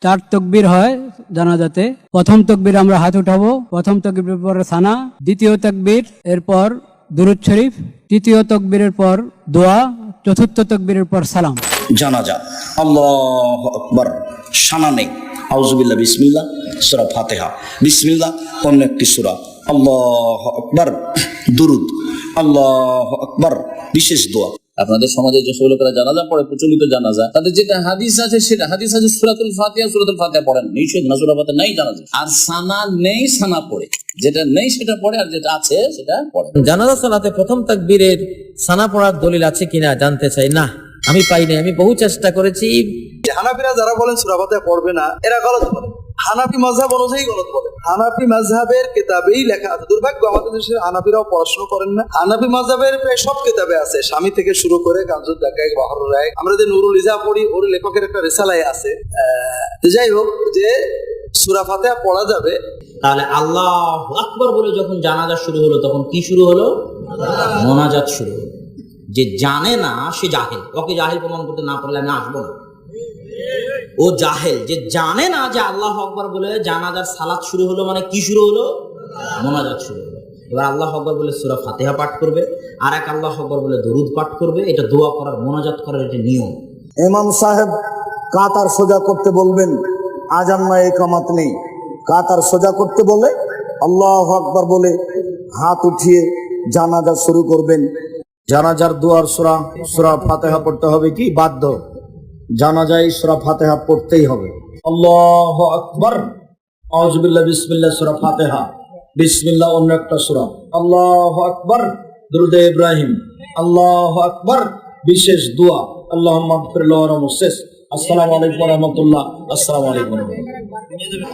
4 তাকবীর হয় জানাজাতে। প্রথম তাকবীর আমরা হাত উঠাবো, প্রথম তাকবীরের পর সানা, দ্বিতীয় তাকবীর এরপর দুরূদ শরীফ, তৃতীয় তাকবীরের পর দোয়া, চতুর্থ তাকবীরের পর সালাম। জানাজা আল্লাহু আকবার, সানা নেই, আউযুবিল্লাহ, বিসমিল্লাহ, সূরা ফাতিহা, বিসমিল্লাহ, অন্য একটি সূরা, আল্লাহু আকবার, দুরুদ, আল্লাহু আকবার, বিশেষ দোয়া। আপনাদের সমাজে যে লোকেরা জানাজা পড়ে, প্রচলিত জানাজা, তাদের যেটা হাদিস আছে সেটা হাদিস আছে সূরাতুল ফাতিহা পড়েন, নিষেধ না, সূরা ফাতিহা নাই জানাজা। আর সানা নেই, সানা পড়ে, যেটা নেই সেটা পড়ে, আর যেটা আছে সেটা পড়ে। জানাজা সালাতে প্রথম তাকবীরের সানা পড়ার দলিল আছে কিনা জানতে চাই। না, আমি পাইনি। আমি বহু চেষ্টা করেছি। হানাফিরা যারা বলেন সূরা ফাতিহা পড়বে না, এরা গলত বলে, হানাফি মাযহাব অনুযায়ী গলত বলে। হানাফি মাযহাবের কিতাবেই লেখা আছে, দুর্ভাগ্য আমাদের দেশের হানাফিরাও পড়াশোনা করেন না। হানাফি মাযহাবের প্রায় সব কিতাবে আছে, স্বামী থেকে শুরু করে কানজুদ দাকায়েক, বাহরুর রায়, আমরা যে নুরুল ইজা পড়ি, ওর লেখকের একটা রিসালায় আছে। যাই হোক, যে সূরা ফাতিহা পড়া যাবে। তাহলে আল্লাহু আকবার বলে যখন জানাজা শুরু হলো, তখন কি শুরু হলো? মোনাজাত শুরু হলো। যে জানে না সে জাহেল, ওকে জাহেল প্রমাণ করতে না পারলে আমি আসবো না। ও জাহেল, যে জানে না যে আল্লাহু আকবার বলে জানাজার সালাত শুরু হলো, মানে কি শুরু হলো? মোনাজাত শুরু হলো। এবার আল্লাহু আকবার বলে সূরা ফাতিহা পাঠ করবে, আর এক আল্লাহু আকবার বলে দরুদ পাঠ করবে। এটা দোয়া করার, মোনাজাত করার এটা নিয়ম। ইমাম সাহেব কাতার সোজা করতে বলবেন, আজান না ইকামত নেই, কাতার সোজা করতে বলে আল্লাহু আকবার বলে হাত উঠিয়ে জানাজা শুরু করবেন। জানাজার দুয়ার সূরা ফাতিহা পড়তে হবে কি বাধ্য? জানাজায় সূরা ফাতিহা পড়তেই হবে। আল্লাহু আকবার, আউযুবিল্লাহ, বিসমিল্লাহ, সূরা ফাতিহা, বিসমিল্লাহ, অন্য একটা সূরা, আল্লাহু আকবার, দুরূদে ইব্রাহিম, আল্লাহু আকবার, বিশেষ দোয়া, আল্লাহুম্মা গফির লাহু ওয়ারহামহু, শেষ। আসসালামু আলাইকুম ওয়া রাহমাতুল্লাহ, আসসালামু আলাইকুম।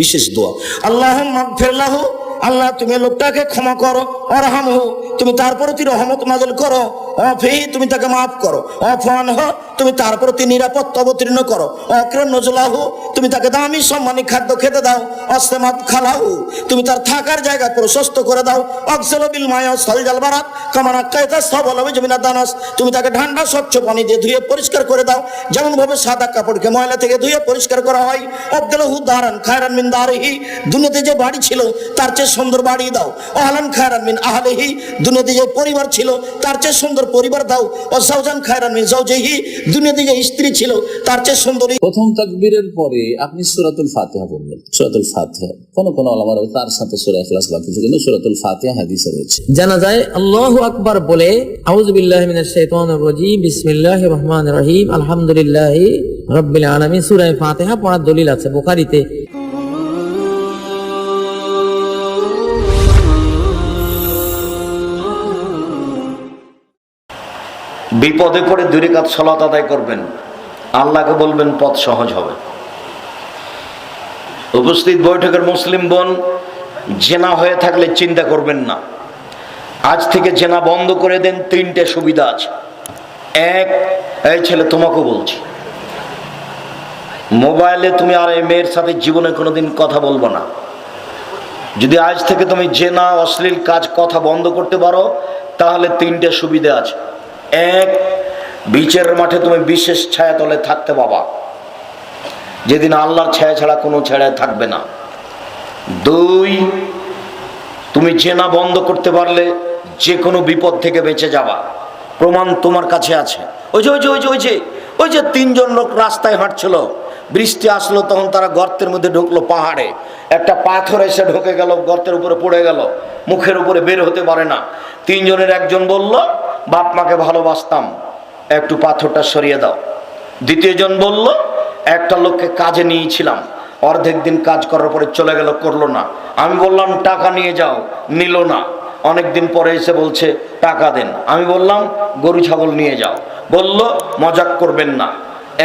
বিশেষ দোয়া, আল্লাহুম্মা গফির লাহু, আল্লাহ তুমি লোকটাকে ক্ষমা করো, ওয়ারহামহু, তুমি তার প্রতি রহমত নাযিল করো, ওয়াফিহি, তুমি তাকে মাফ করো, ওয়াফানহু, তুমি তার প্রতি নিরাপত্তা অবতীর্ণ করো, ওয়াকরাম নজলাহু, তুমি তাকে দামি সম্মানী খাদ্য খেতে দাও, ওয়াসমাত খালাহু, তুমি তার থাকার জায়গা প্রশস্ত করে দাও, ওয়াগসিলু বিল মা'i ওয়াসসালজাল বারাদ কামা নাক্কাইতা সাবাল বিজমিনাদ দানাস, তুমি তাকে ঠান্ডা স্বচ্ছ পানি দিয়ে ধুয়ে পরিষ্কার করে দাও, যেমন ভাবে সাদা কাপড়কে ময়লা থেকে ধুয়ে পরিষ্কার করা হয়। আবদুলহু দারান খায়রান মিন দারিহি, দুনিয়াতে যে বাড়ি ছিল তার চেয়ে সুন্দর বাড়ি দাও। আহলান খায়রান মিন আহলিহি, দুনিয়াতে যে পরিবার ছিল তার চেয়ে সুন্দর পরিবার দাও। ও যাওজান খায়রান মিন যাওজিহি, দুনিয়াতে যে স্ত্রী ছিল তার চেয়ে সুন্দরী। প্রথম তাকবীরের পরে আপনি সূরাতুল ফাতিহা পড়বেন। সূরাতুল ফাতিহা কোন ওলামারা তার সাথে সূরা ইখলাস বাকি, কিন্তু সূরাতুল ফাতিহা হাদিসে রয়েছে। জানাজায় আল্লাহু আকবার বলে আউযু বিল্লাহি মিনাশ শাইতানির রাজীম, বিসমিল্লাহির রহমানির রহিম, আলহামদুলিল্লাহি রাব্বিল আলামিন, সূরা ফাতিহা পড়ার দলিল আছে বুখারীতে। বিপদে পড়ে 2 রাকাত সালাত আদায় করবেন, আল্লাহকে বলবেন পথ সহজ হবে। উপস্থিত বৈঠকের মুসলিম বোন, জেনা হয়ে থাকলে চিন্তা করবেন না, আজ থেকে জেনা বন্ধ করে দেন। 3টে সুবিধা আছে। এক, এই ছেলে তোমাকে বলছি, মোবাইলে তুমি আর এই মেয়ের সাথে জীবনে কোনোদিন কথা বলবো না। যদি আজ থেকে তুমি জেনা, অশ্লীল কাজ, কথা বন্ধ করতে পারো, তাহলে 3টে সুবিধা আছে। এক, বিচারের মাঠে তুমি বিশেষ ছায়াতলে থাকতে পাবা, যেদিন আল্লাহর ছায়া ছাড়া কোনো ছায়া থাকবে না। 2, তুমি জেনা বন্ধ করতে পারলে যে কোনো বিপদ থেকে বেঁচে যাবা, প্রমাণ তোমার কাছে আছে। ওই যে 3জন লোক রাস্তায় হাঁটছিল, বৃষ্টি আসলো, তখন তারা গর্তের মধ্যে ঢুকলো। পাহাড়ে একটা পাথর এসে ঢুকে গেল, গর্তের উপরে পড়ে গেল, মুখের উপরে বের হতে পারে না। 3 জনের একজন বলল, বাপ মাকে ভালোবাসতাম, একটু পাথরটা সরিয়ে দাও। 2য় জন বলল, একটা লোককে কাজে নিয়েছিলাম, অর্ধেক দিন কাজ করার পরে চলে গেল, করলো না। আমি বললাম টাকা নিয়ে যাও, নিল না। অনেক দিন পরে এসে বলছে টাকা দেন। আমি বললাম গরু ছাগল নিয়ে যাও, বলল মজাক করবেন না,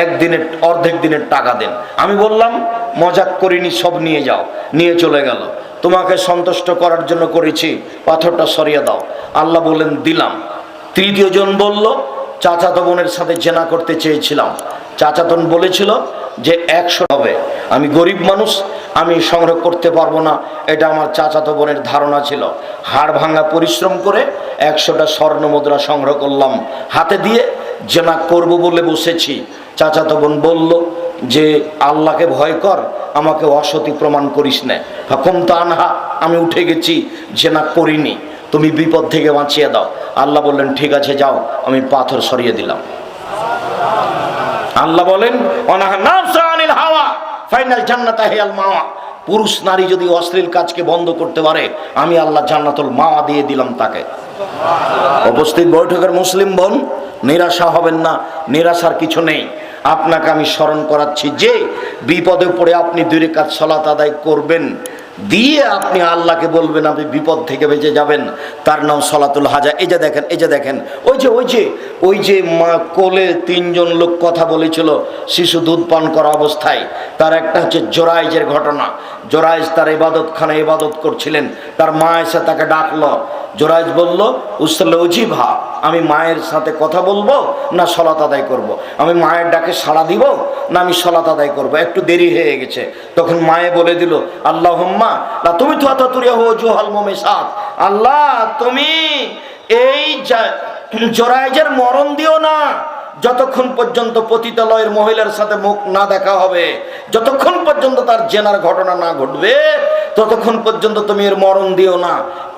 একদিনের অর্ধেক দিনের টাকা দেন। আমি বললাম মজাক করিনি, সব নিয়ে যাও, নিয়ে চলে গেল। তোমাকে সন্তুষ্ট করার জন্য করেছি, পাথরটা সরিয়ে দাও। আল্লাহ বলেন দিলাম। 3য় জন বলল, চাচাতো বোনের সাথে জেনা করতে চেয়েছিলাম, চাচাতো বোন বলেছিল যে 100 হবে, আমি গরিব মানুষ, আমি সংগ্রহ করতে পারবো না, এটা আমার চাচাতো বোনের ধারণা ছিল। হাড় ভাঙা পরিশ্রম করে 100টা স্বর্ণ মুদ্রা সংগ্রহ করলাম, হাতে দিয়ে জেনা করব বলে বসেছি। চাচাতো বোন বলল যে আল্লাহকে ভয় কর, আমাকে অসতী প্রমাণ করিস না। হুকুম তো আনহা, আমি উঠে গেছি, জেনা করিনি, তুমি বিপদ থেকে বাঁচিয়ে দাও। আল্লাহ বললেন ঠিক আছে যাও, আমি পাথর সরিয়ে দিলাম। আল্লাহ বলেন অনাহা নাফসা আনিল হাওয়া ফাইনাল জান্নাতা হিয়াল মাওয়া। পুরুষ নারী যদি অশ্লীল কাজকে বন্ধ করতে পারে, আমি আল্লাহ জান্নাতুল মাওয়া দিয়ে দিলাম তাকে। উপস্থিত বৈঠকের মুসলিম বোন, নিরাশা হবেন না, নিরাশার কিছু নেই। আপনাকে আমি স্মরণ করাচ্ছি যে বিপদে পড়ে আপনি 2 রাকাত সালাত আদায় করবেন, দিয়ে আপনি আল্লাহকে বলবেন আপনি বিপদ থেকে বেঁচে যাবেন, তার নাম সালাতুল হাজা। এই যে দেখেন, এই যে দেখেন, ওই যে মা কোলে 3 জন লোক কথা বলেছিল শিশু দুধ পান করা অবস্থায়, তার একটা হচ্ছে জোরাইজের ঘটনা। জোরাইজ তার ইবাদতখানে ইবাদত করছিলেন, তার মা এসে তাকে ডাকলো। জোরাইজ বলল উসলে উজিভা, আমি মায়ের সাথে কথা বলবো না সালাত আদায় করব। আমি মায়ের ডাকে সাড়া দিব না আমি সালাত আদায় করব। একটু দেরি হয়ে গেছে, তখন মায়ে বলে দিল আল্লাহুম্মা লা তুমি তো আতাতুরিয়াহু জুহাল মুমিসাত, আল্লাহ তুমি এই জোরাইজের মরণ দিও না যতক্ষণ পর্যন্ত পতিতালয়ের মহিলার সাথে মুখ না দেখা হবে, যতক্ষণ পর্যন্ত তার জেনার ঘটনা না ঘটবে, ততক্ষণ পর্যন্ত তুমি এর মরণ দিও না।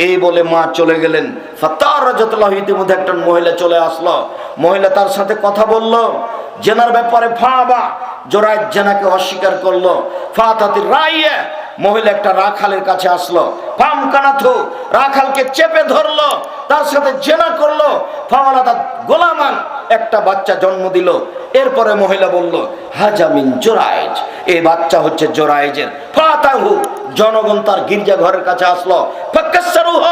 এই বলে মা চলে গেলেন। ফাতারাজাতুল্লাহ, ইতিমধ্যে একটা মহিলা চলে আসলো। মহিলা তার সাথে কথা বলল জেনার ব্যাপারে। ফাবা, জোরাইজ জেনাকে অস্বীকার করলো। ফাতাতির রাইয়া, মহিলা একটা রাখালের কাছে আসলো। ফাম কানাথু, রাখালকে চেপে ধরলো, তার সাথে জেনা করলো। ফাওয়ালাদাত গোলামান, একটা বাচ্চা জন্ম দিল। এরপরে মহিলা বলল হাজামিন জোরাইজ, এই বাচ্চা হচ্ছে জোরাইজের। ফাতাহু, জনগণ তার গির্জা ঘরের কাছে আসলো। ফাকাসসারুহ,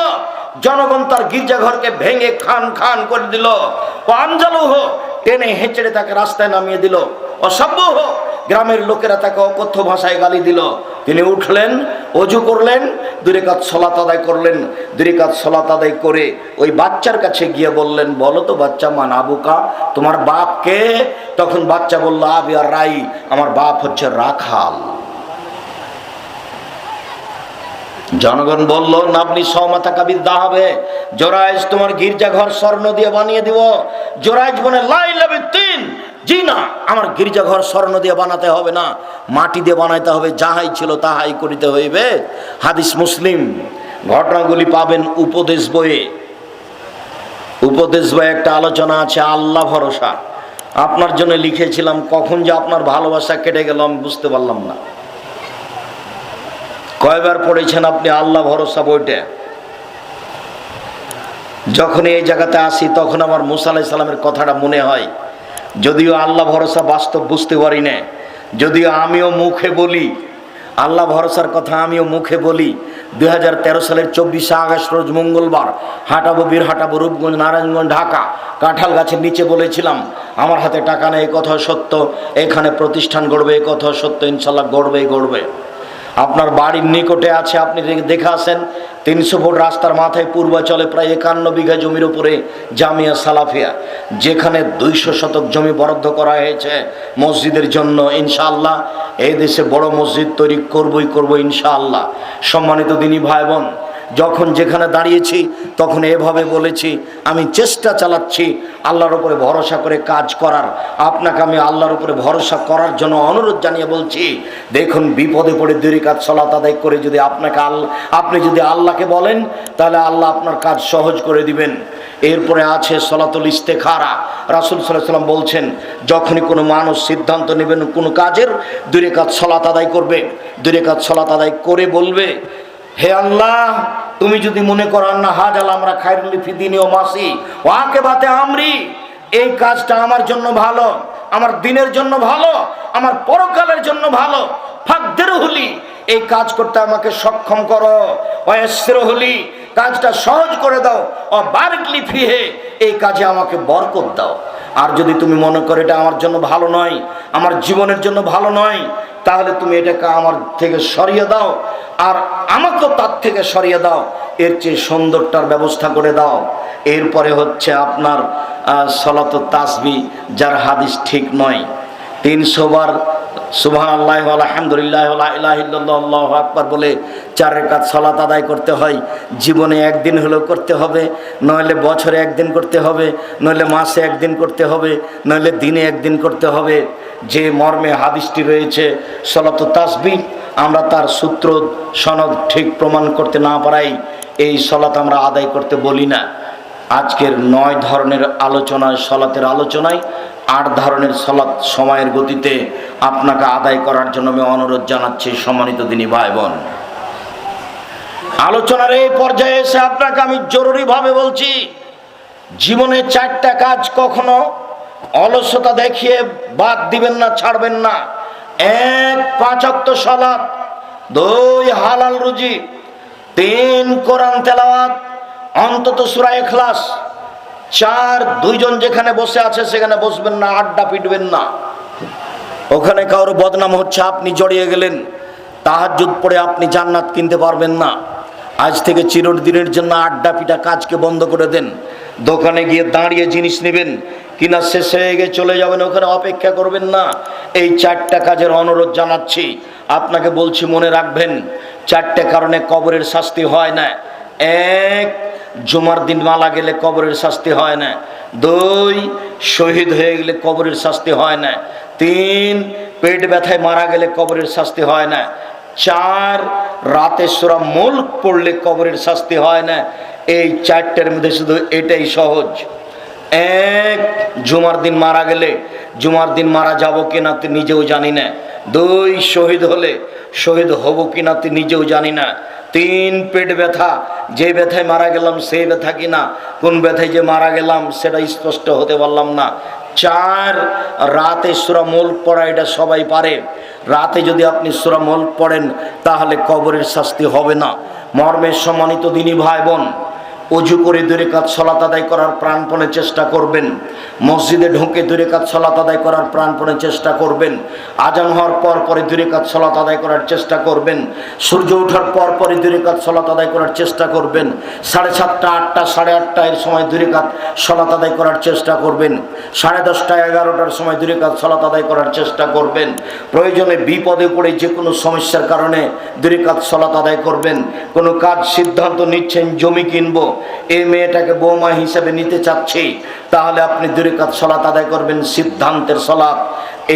জনগণ তার গির্জা ঘরকে ভেঙে খান খান করে দিল। আনজালুহ, টেনে হেঁচড়ে তাকে রাস্তায় নামিয়ে দিল। অসভ্যহ, গ্রামের লোকেরা তাকে অকথ্য ভাষায় গালি দিল। তিনি উঠলেন, ওযু করলেন, 2 রাকাত সালাত আদায় করলেন। 2 রাকাত সালাত আদায় করে ওই বাচ্চার কাছে গিয়ে বললেন বলো তো বাচ্চা, মান আবুকা, তোমার বাপ কে? তখন বাচ্চা বলল আবি আর রাই, আমার বাপ হচ্ছে রাখাল। জনগণ বলল নাবনি সমাতা কাবিদ্দা হবে, জোরাইজ তোমার গির্জা ঘর স্বর্ণ দিয়ে বানিয়ে দিব। জোরাইজ বলে লাইলাবিত্তিন, জি না, আমার গির্জা ঘর স্বর্ণ দিয়ে বানাতে হবে না, মাটি দিয়ে বানাইতে হবে, যাহাই ছিল তাহাই করিতে হইবে। হাদিস মুসলিম। ঘটনাগুলি পাবেন উপদেশ বইয়ে। উপদেশ বইয়ে একটা আলোচনা আছে আল্লাহ ভরসা। আপনার জন্য লিখেছিলাম, কখন যে আপনার ভালোবাসা কেটে গেল আমি বুঝতে পারলাম না। কয়বার পড়েছেন আপনি আল্লাহ ভরসা বইটা? যখন এই জায়গাতে আসি তখন আমার মুসা আলাইহিস সালামের কথাটা মনে হয়। যদিও আল্লাহ ভরসা বাস্তব বুঝতে পারি না, যদিও আমিও মুখে বলি আল্লাহ ভরসার কথা, আমিও মুখে বলি। 2013 সালের 24 আগস্ট রোজ মঙ্গলবার হাঁটাবো, বীরহাটাবো, রূপগঞ্জ, নারায়ণগঞ্জ, ঢাকা, কাঁঠাল গাছের নিচে বলেছিলাম আমার হাতে টাকা নেই, এই কথা সত্য। এখানে প্রতিষ্ঠান গড়বে, এই কথা সত্য, ইনশাল্লাহ গড়বেই গড়বে। আপনার বাড়ির নিকটে আছে, আপনি দেখে আসেন, 300 ফুট রাস্তার মাথায় পূর্বাচলে প্রায় 51 বিঘা জমির উপরে জামিয়া সালাফিয়া, যেখানে 200 শতক জমি বরাদ্দ করা হয়েছে মসজিদের জন্য। ইনশাআল্লাহ এই দেশে বড় মসজিদ তৈরি করবই ইনশাআল্লাহ। সম্মানিত দিনী ভাই বোন, যখন যেখানে দাঁড়িয়েছি তখন এভাবে বলেছি, আমি চেষ্টা চালাচ্ছি আল্লাহর উপরে ভরসা করে কাজ করার। আপনাকে আমি আল্লাহর উপরে ভরসা করার জন্য অনুরোধ জানিয়ে বলছি, দেখুন বিপদে পড়ে 2 রাকাত সালাত আদায় করে যদি আপনি যদি আল্লাহকে বলেন, তাহলে আল্লাহ আপনার কাজ সহজ করে দিবেন। এরপরে আছে সলাতুল ইস্তেখারা। রাসূল সাল্লাল্লাহু আলাইহি ওয়াসাল্লাম বলছেন, যখনই কোনো মানুষ সিদ্ধান্ত নেবেন কোনো কাজের, 2 রাকাত সালাত আদায় করবে। 2 রাকাত সালাত আদায় করে বলবে, হে আল্লাহ, তুমি যদি মনে করেন না হাজাল আমরা খায়রুল ফিদিনি ও মাসি ওয়াকে বাতে আমরি, এই কাজটা আমার জন্য ভালো, আমার দিনের জন্য ভালো, আমার পরকালের জন্য ভালো, ফাকদের হলি, এই কাজ করতে আমাকে সক্ষম করো, ওয়াসির হলি, কাজটা সহজ করে দাও, ও বারিকলি ফিহে, এই কাজে আমাকে বরকত দাও। আর যদি তুমি মনে করো এটা আমার জন্য ভালো নয়, আমার জীবনের জন্য ভালো নয়, তাহলে তুমি এটাকে আমার থেকে সরিয়ে দাও, আর আমাকেও তার থেকে সরিয়ে দাও, এর চেয়ে সুন্দরটার ব্যবস্থা করে দাও। এরপরে হচ্ছে আপনার সলাত তাসবিহ, যার হাদিস ঠিক নয়, 300 বার সুবহানাল্লাহ আলহামদুলিল্লাহ লা ইলাহা ইল্লাল্লাহ আল্লাহু আকবার বলে 4 রাকাত সালাত আদায় করতে হয়। জীবনে একদিন হলেও করতে হবে, নইলে বছরে একদিন করতে হবে, নইলে মাসে একদিন করতে হবে, নইলে দিনে একদিন করতে হবে। যে মর্মে হাদিসটি রয়েছে সালাতুত তাসবিহ, আমরা তার সূত্র সনদ ঠিক প্রমাণ করতে না পারাই এই সালাত আমরা আদায় করতে বলি না। আজকের 9 ধরনের আলোচনায়, সালাতের আলোচনায় 8 ধরনের সালাত সময়ের গতিতে আপনাকে আদায় করার জন্য আমি অনুরোধ জানাচ্ছি। সম্মানিত দিনী ভাই বোন, আলোচনার এই পর্যায়ে এসে আপনাকে আমি জরুরিভাবে বলছি, জীবনে 4টা কাজ কখনো অলসতা দেখিয়ে বাদ দিবেন না, ছাড়বেন না। 1 5 ওয়াক্ত সালাত, 2 হালাল রুজি, 3 কোরআন তেলাওয়াত, অন্তত সূরা ইখলাস, 4 দুইজন যেখানে বসে আছে সেখানে বসবেন না, আড্ডা পিটবেন না। ওখানে কারো বদনাম হচ্ছে, আপনি জড়িয়ে গেলেন, তাহাজ্জুদ পড়ে আপনি জান্নাত কিনতে পারবেন না। আজ থেকে চিরদিনের জন্য আড্ডা পিটা কাজকে বন্ধ করে দেন। দোকানে গিয়ে দাঁড়িয়ে জিনিস নেবেন, কিনা শেষ হয়ে গিয়ে চলে যাবেন, ওখানে অপেক্ষা করবেন না। এই 4টা কাজের অনুরোধ জানাচ্ছি। আপনাকে বলছি, মনে রাখবেন, 4টে কারণে কবরের শাস্তি হয় না। 1 জুমার দিন মারা গেলে কবরের শাস্তি হয় না। 2 শহীদ হয়ে গেলে কবরের শাস্তি হয় না। 3 পেট ব্যথায় মারা গেলে কবরের শাস্তি হয় না। 4 রাতে সূরা মুলক পড়লে কবরের শাস্তি হয় না। এই 4টের মধ্যে শুধু এটাই সহজ। 1 জুমার দিন মারা গেলে, জুমার দিন মারা যাব কিনা তুই নিজেও জানি না। 2 শহীদ হলে, শহীদ হব কিনা তুই নিজেও জানি না। 3 পেট ব্যথা, যে ব্যথায় মারা গেলাম সেই ব্যথা কিনা, কোন ব্যথায় যে মারা গেলাম সেটা স্পষ্ট হতে পারলাম না। 4 রাতে সূরা মুলক পড়া, এটা সবাই পারে। রাতে যদি আপনি সূরা মুলক পড়েন তাহলে কবরের শাস্তি হবে না। মর্মের সম্মানিত দিনী ভাই বোন, অজু করে 2 রাকাত সালাত আদায় করার প্রাণপণে চেষ্টা করবেন। মসজিদে ঢুকে 2 রাকাত সালাত আদায় করার প্রাণপণে চেষ্টা করবেন। আজান হওয়ার পর পরে 2 রাকাত সালাত আদায় করার চেষ্টা করবেন। সূর্য ওঠার পর পরে 2 রাকাত সালাত আদায় করার চেষ্টা করবেন। 7:30 8টা 8:30 এর সময় 2 রাকাত সালাত আদায় করার চেষ্টা করবেন। 10:30 11টার সময় 2 রাকাত সালাত আদায় করার চেষ্টা করবেন। প্রয়োজনে বিপদে পড়ে যে কোনো সমস্যার কারণে 2 রাকাত সালাত আদায় করবেন। কোনো কাজ সিদ্ধান্ত নিচ্ছেন, জমি কিনবো, এই মেয়েটাকে বৌমা হিসেবে নিতে চাচ্ছি, তাহলে আপনি 2 রাকাত সালাত আদায় করবেন, সিদ্ধান্তের সালাত।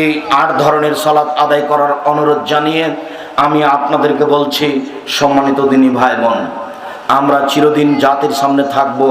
এই 8 ধরনের সালাত আদায় করার অনুরোধ জানিয়ে আমি আপনাদেরকে বলছি, সম্মানিত দিনী ভাই বোন, আমরা চিরদিন জাতির সামনে থাকবো।